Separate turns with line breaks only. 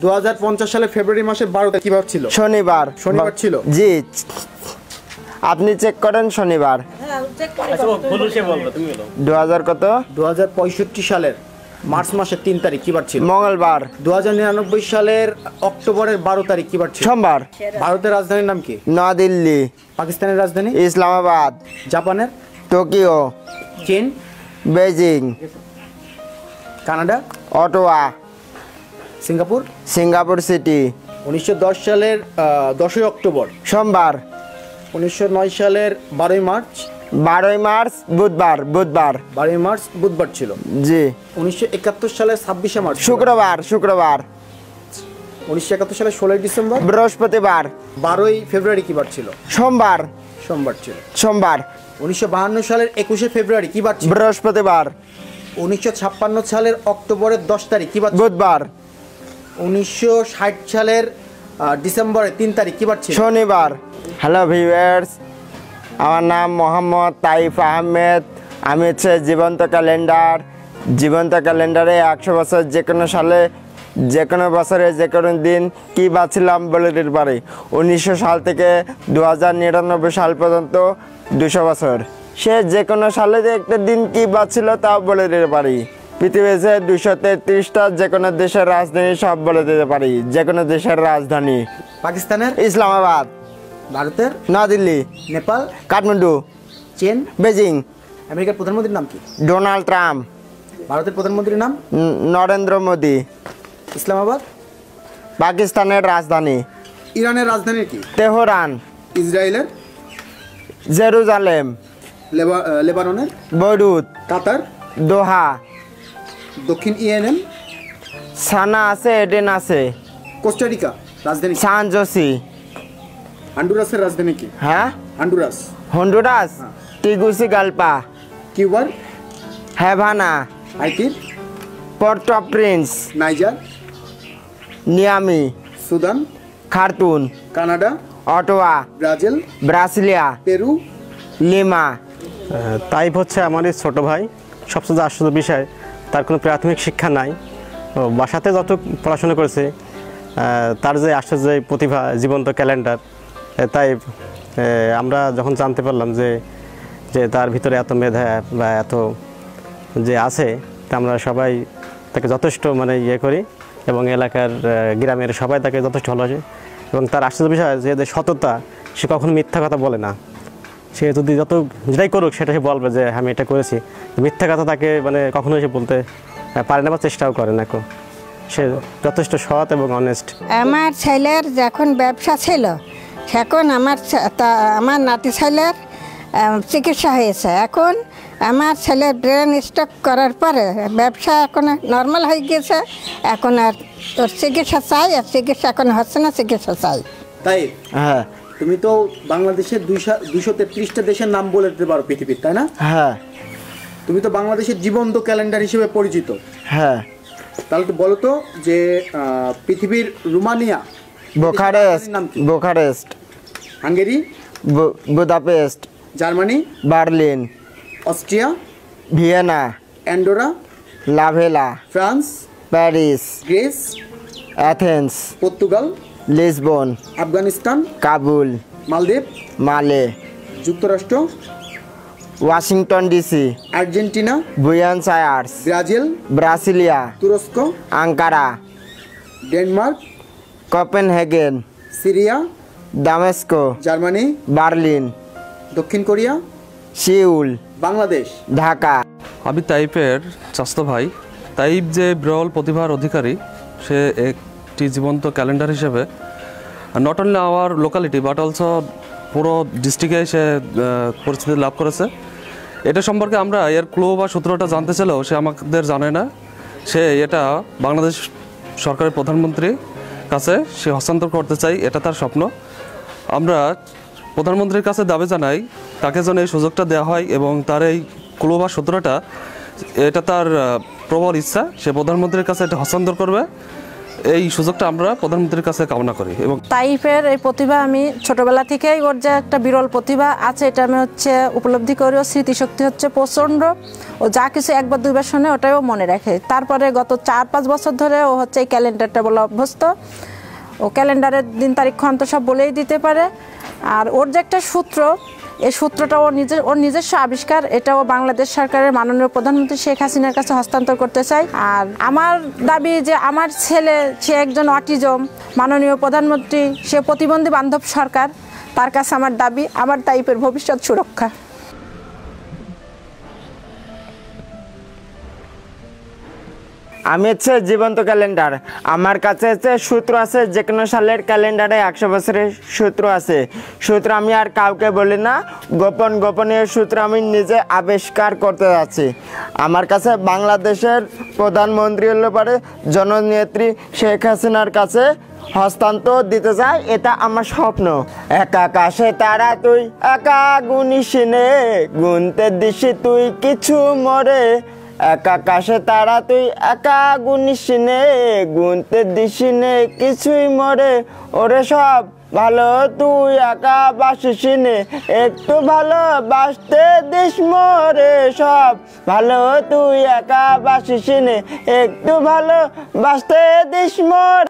2050 সালে ফেব্রুয়ারি মাসের 12 তারিখ কিবার ছিল?
শনিবার।
শনিবার ছিল?
জি, আপনি চেক করেন শনিবার। 2000 কত?
2065 সালের মার্চ মাসের 3 তারিখ কিবার ছিল?
মঙ্গলবার।
2099 সালের অক্টোবরের 12 তারিখ কিবার ছিল?
সোমবার।
ভারতের রাজধানীর নাম কি?
নয়াদিল্লি।
পাকিস্তানের রাজধানী?
ইসলামাবাদ।
জাপানের?
টোকিও।
চীন?
Beijing.
Canada?
Ottawa.
Singapore?
Singapore city.
1910 সালের 10ই অক্টোবর।
সোমবার।
1909 সালের 12ই মার্চ।
12ই মার্চ বুধবার।
12ই মার্চ বুধবার ছিল।
জি।
1971 সালের 26শে মার্চ
শুক্রবার।
1971 সালের 16ই ডিসেম্বর।
বৃহস্পতিবার।
12ই ফেব্রুয়ারি কিবার ছিল?
সোমবার
ছিল। 1952 সালের 21শে ফেব্রুয়ারি কিবার ছিল?
বৃহস্পতিবার।
1956 সালের অক্টোবরের 10 তারিখ কিবার ছিল?
বুধবার।
1960 সালের ডিসেম্বরের 3 তারিখ কিবার ছিল?
শনিবার। হ্যালো ভিউয়ার্স, আমার নাম মোহাম্মদ তাইফ আহমেদ। আমি হচ্ছে জীবন্ত ক্যালেন্ডারে 100 বছর যে কোনো সালে যে কোনো বছরে যে কোনো দিন কী বাঁচছিলাম বলে দিতে পারি। 1900 সাল থেকে 2099 সাল পর্যন্ত 200 বছর, সে যে কোনো সালে যে একটা দিন কী বাঁচছিল তাও বলে দিতে পারি। পৃথিবীতে 233টা যে কোনো দেশের রাজধানী সব বলে দিতে পারি। যে কোনো দেশের রাজধানী।
পাকিস্তানের?
ইসলামাবাদ।
ভারতের?
নয়াদিল্লি।
নেপাল?
কাঠমান্ডু।
চীন?
বেজিং।
আমেরিকার প্রধানমন্ত্রীর নাম কি?
Donald Trump.
ভারতের প্রধানমন্ত্রীর নাম?
নরেন্দ্র মোদি।
ইসলামাবাদ?
পাকিস্তানের রাজধানী।
ইরানের রাজধানী কি?
তেহরান।
ইসরায়েলের?
জেরুজালেম।
লেবাননের?
বৈরুত।
কাতার?
দোহা।
দক্ষিণ ইয়েমেন?
সানা আছে, এডেন আছে।
কোস্টারিকা রাজধানী?
সান জোসি।
হন্ডুরাসের রাজধানী কি?
হ্যাঁ,
হন্ডুরাস।
টিগুসিগালপা।
কিউবার?
Havana.
Haiti?
Port of Prince.
Niger?
Niamey.
Sudan?
Khartoum.
Canada?
Ottawa.
Brazil?
Brasilia.
Peru?
Lima.
তাইপ হচ্ছে আমারই ছোট ভাই। সবচেয়ে আশ্চর্য বিষয়, তার কোনো প্রাথমিক শিক্ষা নাই। বাসাতে যত পড়াশোনা করেছে, তার যে আশ্চর্য প্রতিভা, জীবন্ত ক্যালেন্ডার। তাই আমরা যখন জানতে পারলাম যে তার ভিতরে এত মেধা বা এত যে আছে, তা আমরা সবাই তাকে যথেষ্ট ইয়ে করি এবং এলাকার গ্রামের সবাই তাকে যথেষ্ট ভালোবাসে। এবং তার আশ্চর্য বিষয় যে সততা, সে কখনো মিথ্যা কথা বলে না। সে যদি যেটাই করুক সেটা সে বলবে যে আমি এটা করেছি। মিথ্যা কথা তাকে কখনোই সে বলতে পারে না বা চেষ্টাও করে না। সে যথেষ্ট সৎ এবং অনেস্ট।
আমার ছেলের যখন ব্যবসা ছিল, এখন আমার নাতি ছেলের চিকিৎসা হয়েছে। এখন আমার ছেলের ব্রেন স্ট্রোক করার পরে ব্যবসা এখন নর্মাল হয়ে গিয়েছে। এখন আর ওর চিকিৎসা চাই, আর চিকিৎসা এখন হচ্ছে না, চিকিৎসা চাই।
তাই?
হ্যাঁ।
তুমি তো বাংলাদেশের 233টা দেশের নাম বলে দিতে পারো পৃথিবীর, তাই না?
হ্যাঁ।
তুমি তো বাংলাদেশের জীবন্ত ক্যালেন্ডার হিসেবে পরিচিত।
হ্যাঁ।
তাহলে তো বলো তো যে পৃথিবীর Romania?
Bucharest.
Hungary?
Budapest.
Germany?
Berlin.
Austria?
Vienna.
Andorra?
লাভেলা।
France?
Paris.
Greece?
Athens.
Portugal?
Lisbon.
Afghanistan?
Kabul.
মালদ্বীপ?
মালে।
যুক্তরাষ্ট্র?
Washington DC.
Argentina?
Buenos Aires.
Brazil?
Brasilia.
তুরস্ক?
Ankara.
Denmark?
Copenhagen.
Syria?
Damascus.
Germany?
Berlin.
দক্ষিণ কোরিয়া?
সিউল।
বাংলাদেশ?
ঢাকা।
আমি তাইপের চাচাতো ভাই। Tayyip যে বিরল প্রতিভার অধিকারী, সে একটি জীবন্ত ক্যালেন্ডার হিসেবে not only our locality but also পুরো ডিস্ট্রিক্টে সে পরিচিতি লাভ করেছে। এটা সম্পর্কে আমরা এর ক্লু বা সূত্রটা জানতে চাইলেও সে আমাদের জানে না। সে এটা বাংলাদেশ সরকারের প্রধানমন্ত্রীর কাছে সে হস্তান্তর করতে চাই, এটা তার স্বপ্ন। আমরা প্রধানমন্ত্রীর কাছে দাবি জানাই তাকে যেন এই সুযোগটা দেওয়া হয় এবং তার এই ক্লু বা সূত্রটা, এটা তার প্রবল ইচ্ছা, সে প্রধানমন্ত্রীর কাছে এটা হস্তান্তর করবে। এই সুযোগটা আমরা প্রধানমন্ত্রীর কাছে কামনা করি। এবং
তাইফের এই প্রতিভা আমি ছোটবেলা থেকেই, ওর যে একটা বিরল প্রতিভা আছে এটা আমি উপলব্ধি করি। ও স্মৃতিশক্তি প্রচণ্ড, ও যা কিছু একবার দুইবার শোনে ওটাও মনে রাখে। তারপরে গত ৪-৫ বছর ধরে ও এই ক্যালেন্ডারটা বলে অভ্যস্ত। ও ক্যালেন্ডারের দিন তারিখ তো সব বলেই দিতে পারে। আর ওর যে একটা সূত্র, এই সূত্রটা ওর নিজস্ব আবিষ্কার। এটাও বাংলাদেশ সরকারের মাননীয় প্রধানমন্ত্রী শেখ হাসিনার কাছে হস্তান্তর করতে চাই। আর আমার দাবি যে আমার ছেলে, সে একজন অটিজম, মাননীয় প্রধানমন্ত্রী সে প্রতিবন্ধী বান্ধব সরকার, তার কাছে আমার দাবি আমার তাইফের ভবিষ্যৎ সুরক্ষা।
আমি জীবন্ত ক্যালেন্ডার। আমার কাছে সূত্র আছে, যে কোনো সালের ক্যালেন্ডারে 100 বছরের সূত্র আছে। সূত্র আমি আর কাউকে বলি না, গোপনীয় সূত্র আমি নিজে আবিষ্কার করতে যাচ্ছি। আমার কাছে বাংলাদেশের প্রধানমন্ত্রী হলে পরে জননেত্রী শেখ হাসিনার কাছে হস্তান্তর দিতে চাই, এটা আমার স্বপ্ন। একা আকাশে তারা তুই, একা গুনিস নে, গুনতে দিস তুই কিছু মরে। একা আকাশে তারা তুই, একা গুনিস নে, গুনতে দিস নে কিছুই মরে। ওরে সব ভালো তুই একা বাসিস নে, একটু ভালো বাসতে দিস মরে। সব ভালো তুই একা বাসিস নে, একটু ভালো বাসতে দিস মরে।